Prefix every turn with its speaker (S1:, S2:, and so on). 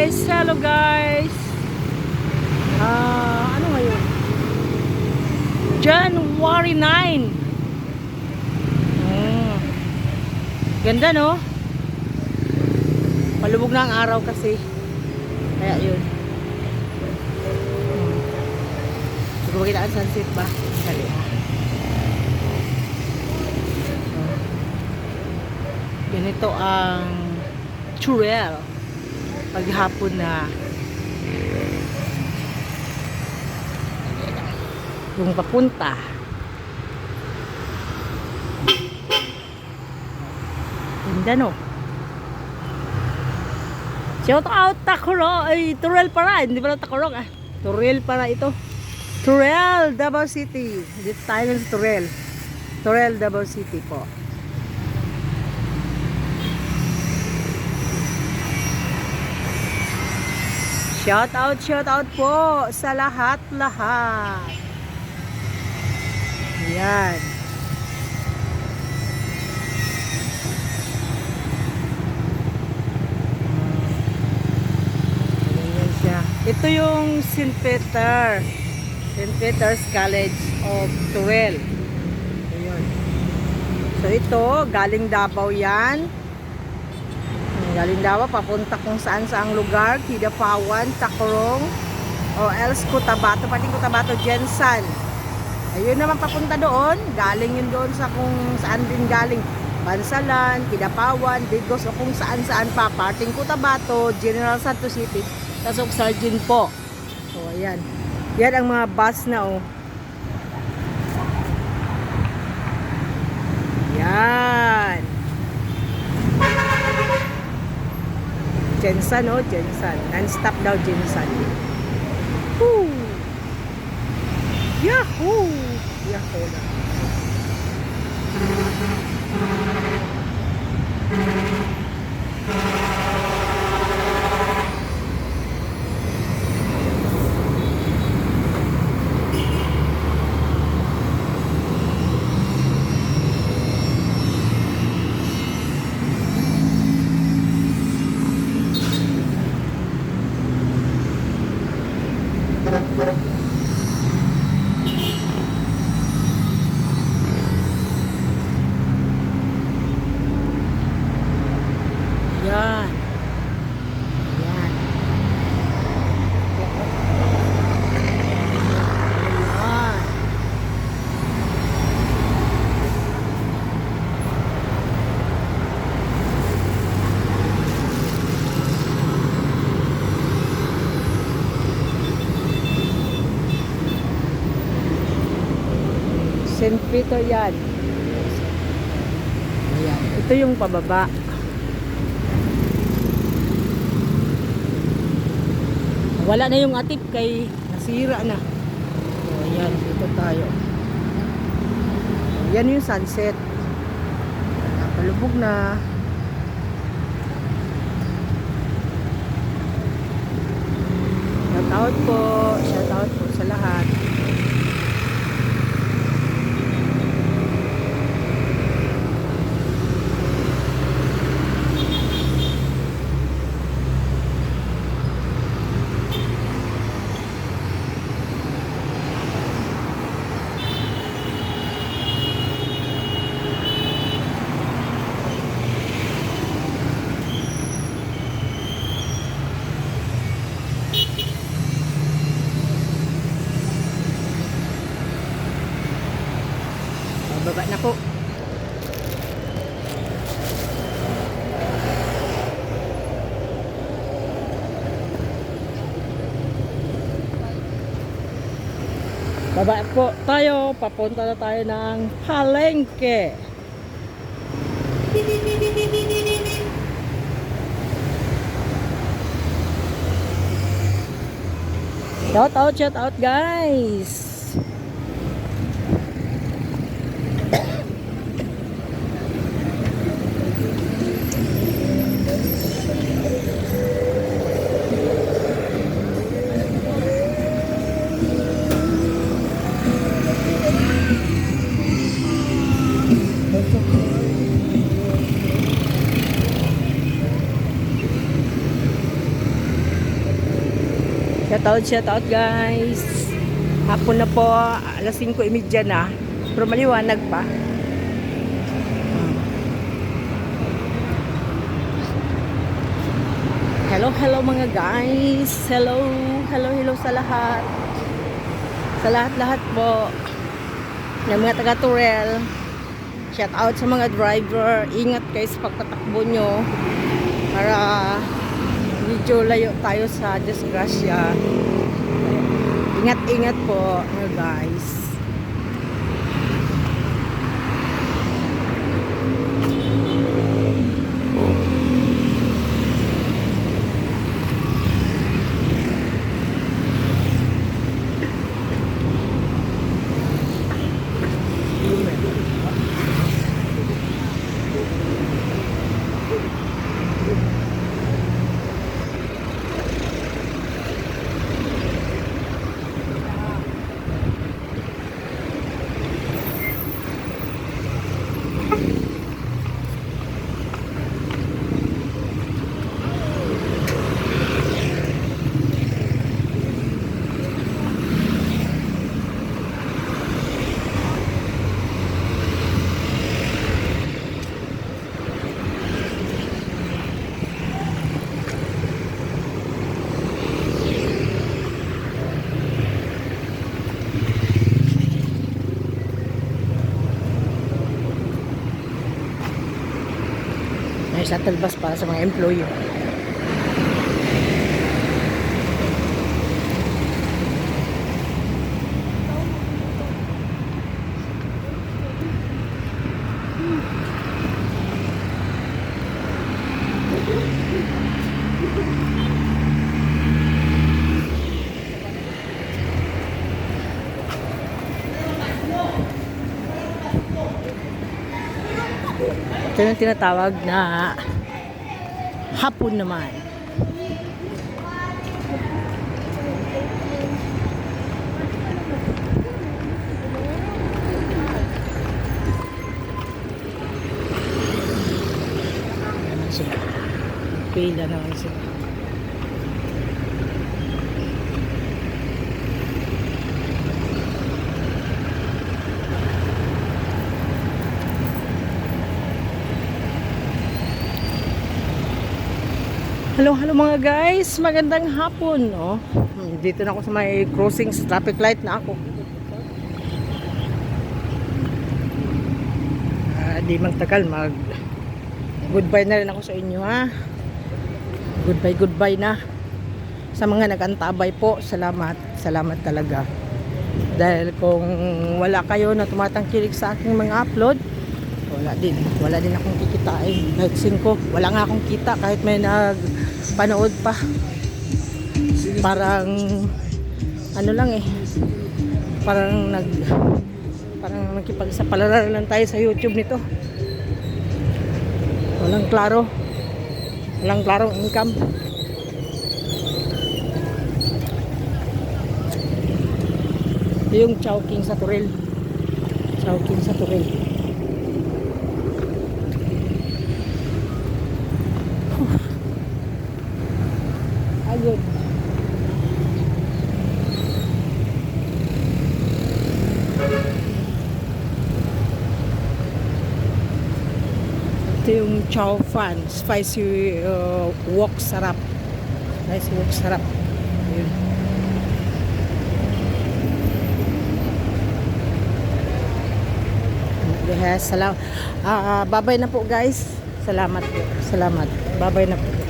S1: Hello guys. Ano ngayon? January 9. Ganda no? Palubog na ang araw kasi. Kaya yun. Siguro makita ang sunset ba? Dali ganito ang trail paghapon na yung papunta ganda no. Shout out Takurong, ay Turel para, hindi pala Takurong Turel para ito. Turel, Davao City. Dito tayo sa Turel. Turel, Davao City po. Shout out po sa lahat-lahat. Ayan. Ayan siya. Ito yung St. Peter's College of Tuwel. Ayan. So ito, galing Davao yan. Galing Davao, papunta kung saan saang lugar, Kidapawan, Tacorong, o else Cotabato, pati Cotabato, Jensan. Ayun naman papunta doon, galing yun doon sa kung saan din galing, Bansalan, Kidapawan, Digos, o kung saan pa, parting Cotabato, General Santos City, Tasok Sargent po. So ayan, yan ang mga bus na yan. Jensan Jensan. Non-stop daw Jensan. Woo! Yahoo! Yahoo na. Yan. Yan. Yan. St. Peter yan. Ayan. Ito yung pababa. Wala na yung atip kay nasira na. So, ayan, dito tayo. Yan yung sunset. Napalubog na. Shout out po sa lahat. Baba na po. Baba po tayo. Papunta na tayo ng Palengke. Shout out guys. Shout out guys. Hapon na po, alas 5:30 na. Pero maliwanag pa. Hello mga guys. Hello sa lahat. Sa lahat po. Ng mga taga Turel. Shout out sa mga driver. Ingat kayo sa pagpatakbo nyo. Para medyo layo tayo sa disgrasya. Ingat po mga guys. May shuttle bus para sa mga employee. Ito yung tinatawag na hapon naman. Naman sila. Pila naman sila. Hello mga guys, magandang hapon, no? Dito na ako sa may crossing sa traffic light na ako. Di magtagal, goodbye na rin ako sa inyo, ha? Goodbye na. Sa mga nagantabay po, salamat talaga. Dahil kung wala kayo na tumatangkilik sa aking mga upload, wala din akong kikitain. Kahit 5, wala nga akong kita kahit may nagpanood pa. Parang ano lang parang nakipagsapalan lang tayo sa YouTube nito. Walang klarong income. Ito yung Chowking sa Turel. Agad. Ito yung Chow Fan Spicy Wok Sarap. Ayun. Yes, bye-bye na po guys. Salamat. Bye-bye na po.